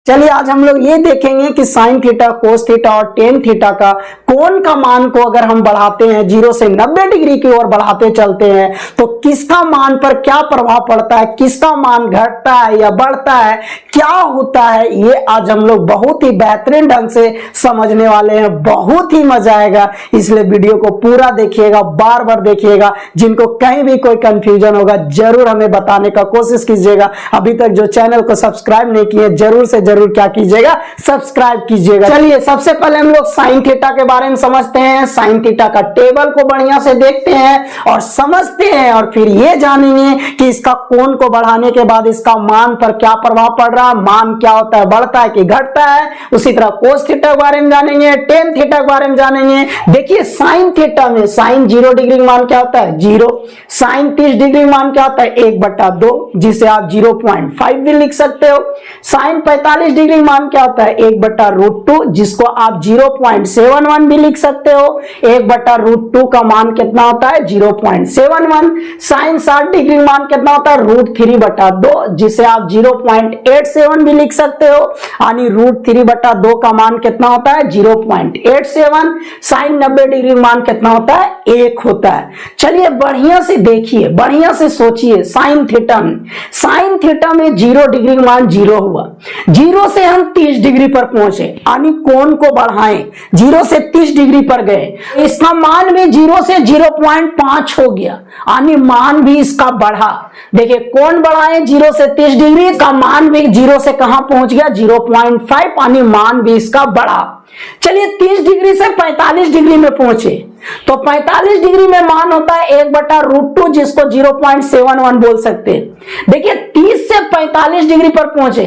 चलिए आज हम लोग ये देखेंगे कि साइन थीटा, कोस थीटा और टेन थीटा का कोण का मान को अगर हम बढ़ाते हैं 0 से 90 डिग्री की ओर बढ़ाते चलते हैं तो किसका मान पर क्या प्रभाव पड़ता है, किसका मान घटता है या बढ़ता है, क्या होता है, ये आज हम लोग बहुत ही बेहतरीन ढंग से समझने वाले हैं। बहुत ही मजा आएगा, इसलिए वीडियो को पूरा देखिएगा, बार बार देखिएगा। जिनको कहीं भी कोई कंफ्यूजन होगा जरूर हमें बताने का कोशिश कीजिएगा। अभी तक जो चैनल को सब्सक्राइब नहीं किए जरूर से जरूर क्या कीजिएगा, सब्सक्राइब कीजिएगा। चलिए सबसे पहले हम लोग साइन थीटा के बारे में समझते हैं। साइन थीटा का टेबल को बढ़िया से देखते हैं और समझते हैं और फिर ये जानेंगे कि इसका कोण को बढ़ाने के बाद इसका मान पर क्या प्रभाव पड़ रहा है, मान क्या होता है, बढ़ता है कि घटता है। उसी तरह कोस थीटा के बारे में जानेंगे, टेन थीटा के बारे में जानेंगे। देखिए साइन थीटा में साइन 0 डिग्री मान क्या होता है, 0। साइन 30 डिग्री मान क्या होता है, 1/2, जिसे आप 0.5 भी लिख सकते हो। साइन 45 डिग्री मान क्या होता है, 1/√2, जिसको आप 0.71 भी लिख सकते हो। 1/√2 का मान कितना होता है, 0.71। साइन 60 डिग्री मान कितना होता है, √3/2, जिसे आप 0.87 भी लिख सकते हो। यानी √3/2 का मान कितना होता है, 0.87। साइन 90 डिग्री मान कितना होता है, 1 होता है। चलिए बढ़िया से देखिए, बढ़िया से सोचिए। साइन थीटा में 0 डिग्री मान 0 हुआ, 0 से हम 30 डिग्री पर पहुंचे, यानी कोण को बढ़ाएं, 0 से 30 डिग्री पर गए, इसका मान भी 0 से 0.5 हो गया, यानी मान भी इसका बढ़ा। देखिए कोण बढ़ाएं 0 से 30 डिग्री, इसका मान भी 0 से कहां पहुंच गया, 0.5, यानी मान भी इसका बढ़ा। चलिए 30 डिग्री से 45 डिग्री में पहुंचे तो 45 डिग्री में मान होता है 1/√2, जिसको 0.71 बोल सकते हैं। देखिए 30 से 45 डिग्री पर पहुंचे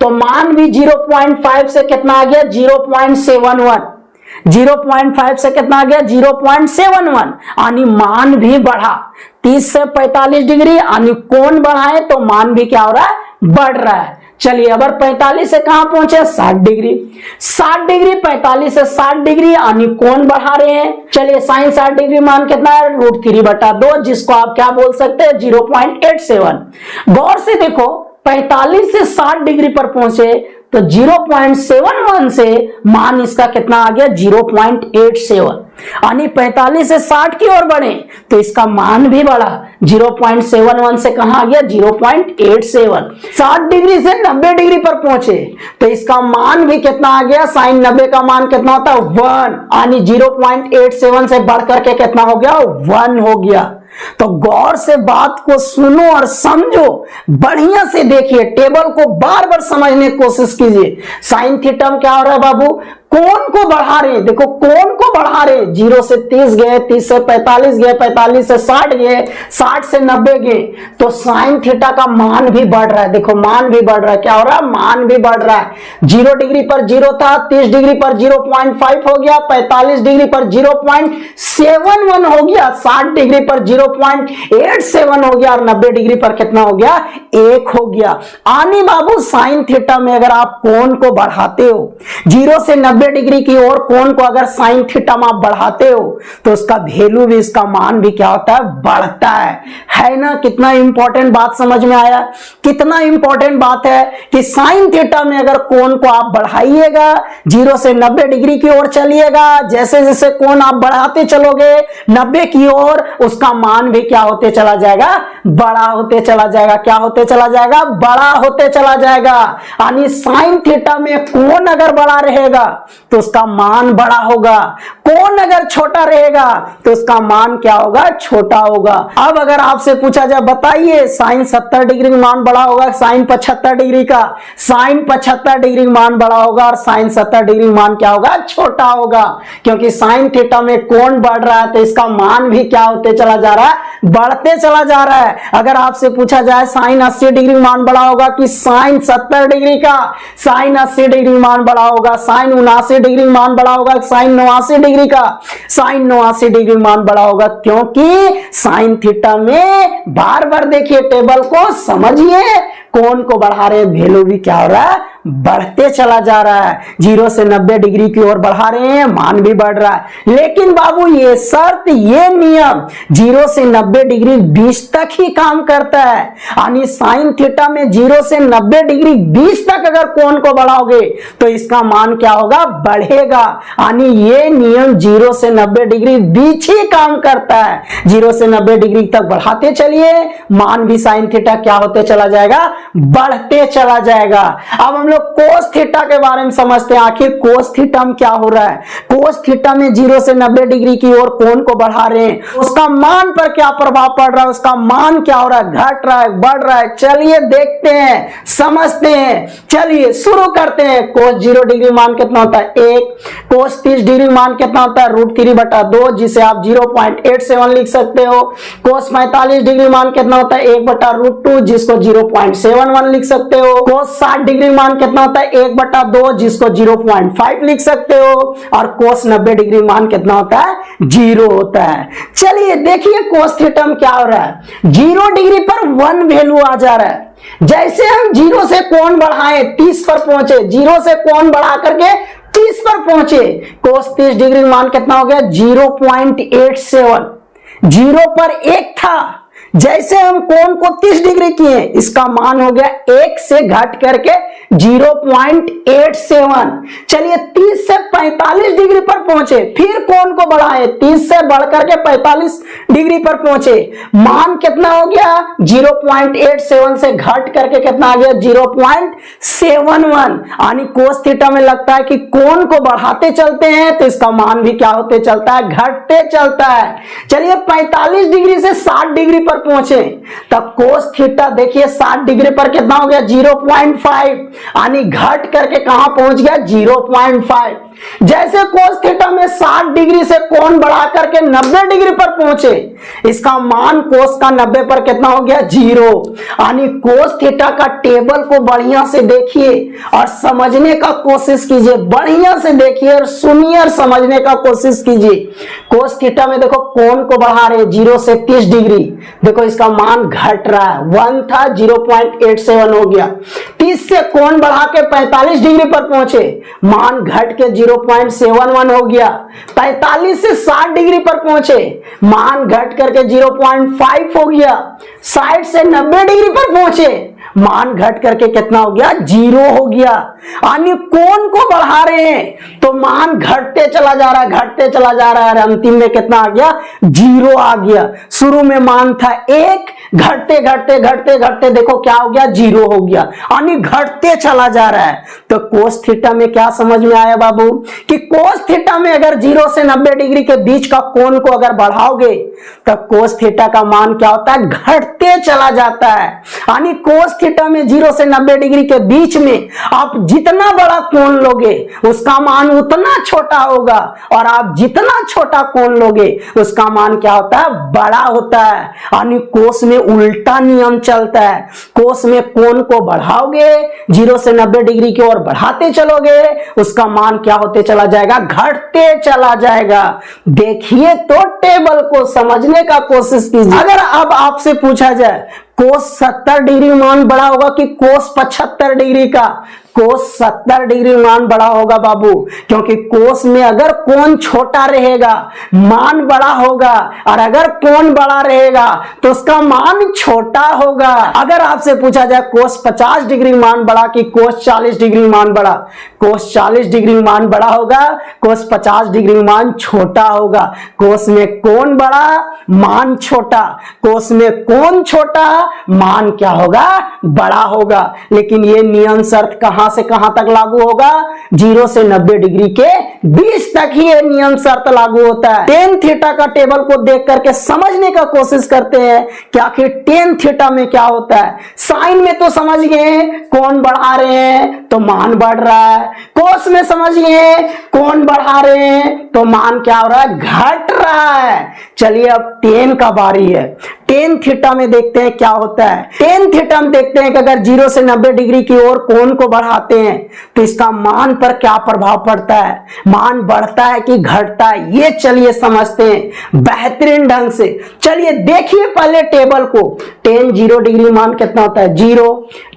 तो मान भी 0.5 से कितना आ गया, 0.71। 0.5 से कितना आ गया, 0.71, यानी मान भी बढ़ा। 30 से 45 डिग्री यानी कोण बढ़ाए तो मान भी क्या हो रहा है, बढ़ रहा है। चलिए अब 45 से कहां पहुंचे, 60 डिग्री। 60 डिग्री 45 से 60 डिग्री यानी कोण बढ़ा रहे हैं। चलिए साइन 60 डिग्री मान कितना है, √3/2, जिसको आप क्या बोल सकते हैं, 0.87। गौर से देखो 45 से 60 डिग्री पर पहुंचे तो 0.71 से मान इसका कितना आ गया, 0.87, यानी 45 से 60 की ओर बढ़े तो इसका मान भी बढ़ा। 0.71 से कहां आ गया, 0.87। 60 डिग्री से 90 डिग्री पर पहुंचे तो इसका मान भी कितना आ गया, साइन 90 का मान कितना होता है, 1, यानी 0.87 से बढ़कर के कितना हो गया, 1 हो गया। तो गौर से बात को सुनो और समझो, बढ़िया से देखिए, टेबल को बार बार समझने की कोशिश कीजिए। साइन थीटा में क्या हो रहा है बाबू, कोण को बढ़ा रहे हैं। देखो कोण को बढ़ा रहे हैं, 0 से 30 गए, 30 से 45 गए, 45 से 60 गए, 60 से 90 गए, तो साइन थीटा का मान भी बढ़ रहा है। देखो मान भी बढ़ रहा है, क्या हो रहा है, मान भी बढ़ रहा है। 0 डिग्री पर 0 था, 30 डिग्री पर 0.5 हो गया, 45 डिग्री पर 0.71 हो गया, 60 डिग्री पर 0.87 हो गया और 90 डिग्री पर कितना हो गया, 1 हो गया। आनी बाबू साइन थीटा में अगर आप कोण को बढ़ाते हो 0 से 90 डिग्री की ओर, कोण को अगर साइन थीटा में आप बढ़ाते हो तो उसका वैल्यू भी, इसका मान भी क्या होता है, बढ़ता है ना। कितना इंपॉर्टेंट बात समझ में आया, कितना इंपॉर्टेंट बात है कि साइन थीटा में अगर कोण को आप बढ़ाइएगा, 0 से 90 डिग्री की ओर चलिएगा, जैसे जैसे कोण आप बढ़ाते चलोगे 90 की ओर, उसका मान भी क्या होते चला जाएगा, बड़ा होते चला जाएगा। क्या होते चला जाएगा, बड़ा होते चला जाएगा। यानी साइन थीटा में कोण अगर बड़ा रहेगा तो उसका मान बड़ा होगा, कोण अगर छोटा रहेगा तो उसका मान क्या होगा, छोटा होगा। अब अगर आपसे पूछा जाए बताइए साइन 70 डिग्री मान बड़ा होगा, साइन 75 डिग्री का, साइन 75 डिग्री मान बड़ा होगा और साइन 70 डिग्री मान क्या होगा, छोटा होगा। क्योंकि साइन थीटा में कोण बढ़ रहा है तो इसका मान भी क्या होते चला जा रहा है, बढ़ते चला जा रहा है। अगर आपसे पूछा जाए साइन 80 डिग्री मान बड़ा होगा कि साइन 70 डिग्री का, साइन 80 डिग्री मान बड़ा होगा, साइन 89 डिग्री मान बड़ा होगा साइन 89 डिग्री का, साइन 89 डिग्री मान बड़ा होगा, क्योंकि साइन थीटा में बार बार देखिए टेबल को समझिए, कोण को बढ़ा रहे हैं, वैल्यू भी क्या हो रहा है, बढ़ते चला जा रहा है, 0 से 90 डिग्री की ओर बढ़ा रहे हैं, मान भी बढ़ रहा है। लेकिन बाबू ये शर्त, ये नियम 0 से 90 डिग्री बीच तक ही काम करता है, यानी साइन थीटा में 0 से 90 डिग्री बीच तक अगर कोण को बढ़ाओगे तो इसका मान क्या होगा, बढ़ेगा, यानी ये नियम 0 से 90 डिग्री बीच ही काम करता है। 0 से 90 डिग्री तक बढ़ाते चलिए, मान भी साइन थीटा क्या होते चला जाएगा, बढ़ते चला जाएगा। अब हम लोग कोस थीटा के बारे में समझते हैं, आखिर कोस थीटा में क्या हो रहा है। कोस थीटा में 0 से 90 डिग्री की ओर कोण को बढ़ा रहे हैं, उसका मान पर क्या प्रभाव पड़ रहा है, उसका मान क्या हो रहा है, घट रहा है, बढ़ रहा है। चलिए देखते हैं, समझते हैं, चलिए शुरू करते हैं। कोस 0 डिग्री मान कितना होता है, 1। कोस 30 डिग्री मान कितना होता है, √3/2, जिसे आप 0.87 लिख सकते हो। कोस 45 डिग्री मान कितना होता है, 1/√2, जिसको 0.71 लिख सकते हो। कोस 60 डिग्री मान कितना होता है, 1/2, जिसको 0.5 लिख सकते हो। और कोस 90 डिग्री मान कितना होता है, 0 होता है। चलिए देखिए कोस थीटा में क्या हो रहा है, 0 डिग्री पर 1 वैल्यू आ जा रहा है। जैसे हम 0 से कोण बढ़ाए 30 पर पहुंचे, 0 से कोण बढ़ा करके 30 पर पहुंचे, कोस 30 डिग्री मान कितना हो गया, 0.87। 0 पर 1 था, जैसे हम कोण को 30 डिग्री किए, इसका मान हो गया 1 से घट करके 0.87। चलिए 30 से 45 डिग्री पर पहुंचे, फिर कोण को बढ़ाए, 30 से बढ़ करके 45 डिग्री पर पहुंचे, मान कितना हो गया, 0.87 से घट करके कितना आ गया, 0.71। यानी कोस थीटा में लगता है कि कोण को बढ़ाते चलते हैं तो इसका मान भी क्या होते चलता है, घटते चलता है। चलिए 45 डिग्री से 60 डिग्री पर पहुंचे, तब कोस थीटा देखिए 60 डिग्री पर कितना हो गया, 0.5, यानी घट करके कहां पहुंच गया, 0.5। जैसे कोस थीटा में 60 डिग्री से कोण बढ़ा करके 90 डिग्री पर पहुंचे, इसका मान कोस का 90 पर कितना हो गया, 0। यानी कोस थीटा का टेबल को बढ़िया से देखिए और समझने का कोशिश कीजिए, बढ़िया से देखिए और सुनिए और समझने का कोशिश कीजिए। कोस थीटा में देखो कोण को बढ़ा रहे 0 से 30 डिग्री, देखो इसका मान घट रहा है, 1 था 0.87 हो गया। 30 से कोण बढ़ा के 45 डिग्री पर पहुंचे, मान घट के 0.71 हो गया। 45 से 60 डिग्री पर पहुंचे, मान घट करके 0.5 हो गया। 60 से 90 डिग्री पर पहुंचे, मान घट करके कितना हो गया, 0 हो गया। यानी कोण को बढ़ा रहे हैं तो मान घटते चला जा रहा है, घटते चला जा रहा है, अंतिम में कितना आ गया, 0 आ गया। शुरू में मान था 1, घटते घटते घटते घटते देखो क्या हो गया, 0 हो गया, यानी घटते चला जा रहा है। तो कोस थीटा में क्या समझ में आया बाबू, कि कोस थीटा में अगर 0 से 90 डिग्री के बीच का कोण को अगर बढ़ाओगे तब कोस थीटा का मान क्या होता है, घटते चला जाता है। यानी कोस थीटा में 0 से 90 डिग्री के बीच में आप जितना बड़ा कोण लोगे उसका मान उतना छोटा होगा, और आप जितना छोटा कोण लोगे उसका मान क्या होता है, बड़ा होता है। यानी कोस में उल्टा नियम चलता है, कोस में कोण को बढ़ाओगे 0 से 90 डिग्री की ओर बढ़ाते चलोगे, उसका मान क्या होते चला जाएगा, घटते चला जाएगा। देखिए तो टेबल को समझने का कोशिश कीजिए। अगर अब आपसे पूछा जाए कोस 70 डिग्री मान बड़ा होगा कि कोस 75 डिग्री का, कोस 70 डिग्री मान बड़ा होगा बाबू, क्योंकि कोस में अगर कोण छोटा रहेगा मान बड़ा होगा, और अगर कोण बड़ा रहेगा तो उसका मान छोटा होगा। अगर आपसे पूछा जाए कोस 50 डिग्री मान बड़ा कि कोस 40 डिग्री मान बड़ा, कोस 40 डिग्री मान बड़ा होगा, कोस 50 डिग्री मान छोटा होगा। कोस में कोण बड़ा, मान छोटा, कोस में कोण छोटा, मान क्या होगा, बड़ा होगा। लेकिन ये नियम शर्त कहां से कहां तक लागू होगा, 0 से 90 डिग्री के बीच तक ही ये नियम शर्त लागू होता है। टेन थीटा का टेबल को देख करके समझने का कोशिश करते हैं कि आखिर टेन थीटा में क्या होता है। साइन में तो समझ गए कोण बढ़ा रहे हैं तो मान बढ़ रहा है, कोस में समझ गए कोण बढ़ा रहे हैं तो मान क्या हो रहा है, घट रहा है। चलिए अब टेन का बारी है। टेन थीटा में देखते हैं क्या होता है। टेन थीटा में देखते हैं कि अगर 0 से 90 डिग्री की ओर कोण को बढ़ा बढ़ाते हैं तो इसका मान पर क्या प्रभाव पड़ता है, मान बढ़ता है कि घटता है, ये चलिए समझते हैं बेहतरीन ढंग से। चलिए देखिए पहले टेबल को। 10 0 डिग्री मान कितना होता है 0,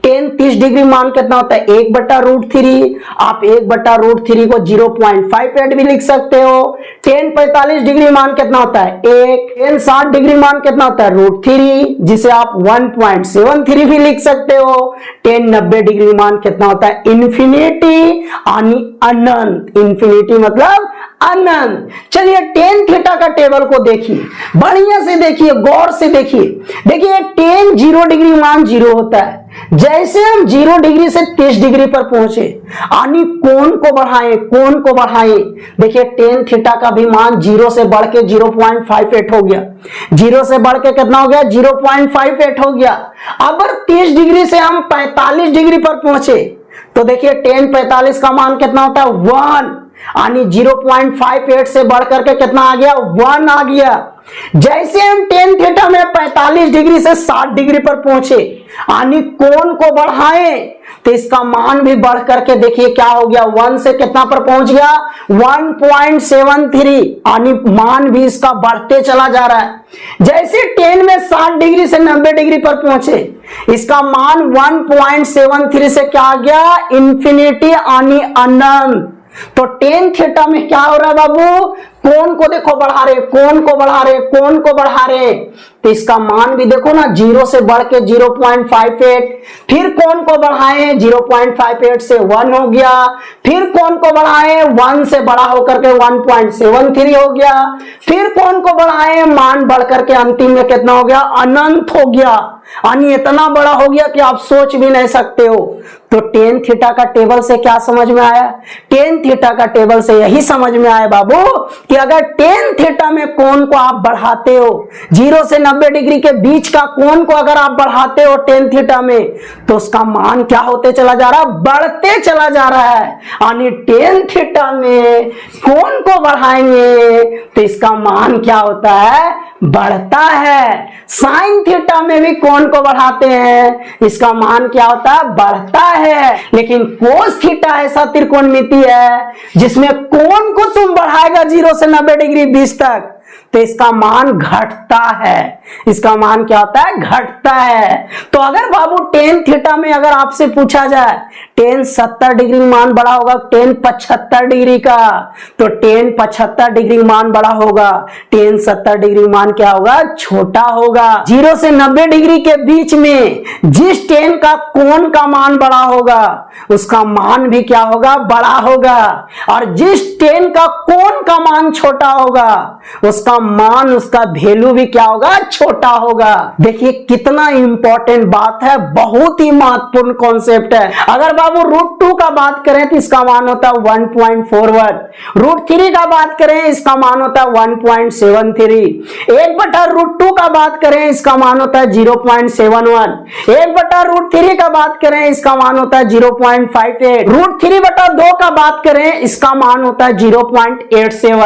10 30 डिग्री मान कितना होता है 1/√3। आप 1/√3 को 0.58 भी लिख सकते हो। 10 45 डिग्री मान कितना होता है 1, 10 60 डिग्री मान कितना होता है √3, जिसे आप 1.73 भी लिख सकते हो। 10 90 डिग्री मान कितना होता है इन्फिनिटी यानी अनंत, इन्फिनिटी मतलब अनंत। चलिए tan थीटा का टेबल को देखिए, बढ़िया से देखिए, गौर से देखिए। देखिए tan 0 डिग्री मान 0 होता है, जैसे हम 0 डिग्री से 30 डिग्री पर पहुंचे यानी कोण को बढ़ाएं, कोण को बढ़ाएं। देखिए tan थीटा का भी मान 0 से बढ़ के 0.58 हो गया, 0 से बढ़ के कितना हो गया 0.58 हो गया। अब 30 डिग्री से हम 45 डिग्री पर पहुंचे तो देखिए tan 45 का मान कितना होता है 1 यानी 0.58 से बढ़ करके कितना आ गया 1 आ गया। जैसे हम tan थीटा में 45 डिग्री से 60 डिग्री पर पहुंचे यानी कोण को बढ़ाएं तो इसका मान भी बढ़ करके देखिए क्या हो गया 1 से कितना पर पहुंच गया 1.73 यानी मान भी इसका बढ़ते चला जा रहा है। जैसे tan में 60 डिग्री से 90 डिग्री पर पहुंचे इसका मान 1.73 से क्या आ गया इन्फिनिटी यानी अनंत। तो tan थीटा में क्या हो रहा है बाबू, कोण को देखो बढ़ा रहे, कोण को बढ़ा रहे, कोण को बढ़ा रहे तो इसका मान भी देखो ना 0 से बढ़ के 0.58, फिर कोण को बढ़ाए 0.58 से 1 हो गया, फिर कोण को बढ़ाए 1 से बड़ा होकर के 1.73 हो गया, फिर कोण को बढ़ाए मान बढ़ करके अंतिम में कितना हो गया अनंत हो गया, यानी इतना बड़ा हो गया कि आप सोच भी नहीं सकते हो। तो tan थीटा का टेबल से क्या समझ में आया, tan थीटा का टेबल से यही समझ में आया बाबू कि अगर tan थीटा में कोण को आप बढ़ाते हो 0 से 90 डिग्री के बीच का कोण को अगर आप बढ़ाते हो tan थीटा में तो उसका मान क्या होते चला जा रहा है, बढ़ते चला जा रहा है। यानी tan थीटा में कोण को बढ़ाएंगे तो इसका मान क्या होता है बढ़ता है। sin थीटा में भी कोण को बढ़ाते हैं इसका मान क्या होता है बढ़ता है। लेकिन cos थीटा ऐसा त्रिकोणमिति है जिसमें कोण को तुम बढ़ाएगा 0 से 90 डिग्री 20 तक तो इसका मान घटता है, इसका मान क्या होता है घटता है। तो अगर बाबू tan थीटा में अगर आपसे पूछा जाए tan 70 डिग्री मान बड़ा होगा tan 75 डिग्री का तो tan 75 डिग्री मान बड़ा होगा, tan 70 डिग्री मान क्या होगा छोटा होगा। 0 से 90 डिग्री के बीच में जिस tan का कोण का मान बड़ा होगा उसका मान भी क्या होगा बड़ा होगा, और जिस tan का कोण का मान छोटा होगा उसका मान उसका वैल्यू भी क्या होगा छोटा होगा। देखिए कितना इंपॉर्टेंट बात है, बहुत ही महत्वपूर्ण कॉन्सेप्ट है। अगर बाबू √2 का बात करें तो इसका मान होता है 1.41, √3 का बात करें इसका मान होता है 1.73, 1/√2 का बात करें इसका मान होता है 0.71, 1/√3 का बात करें इसका मान होता है 0.58, √3/2 का बात करें इसका मान होता है 0.87।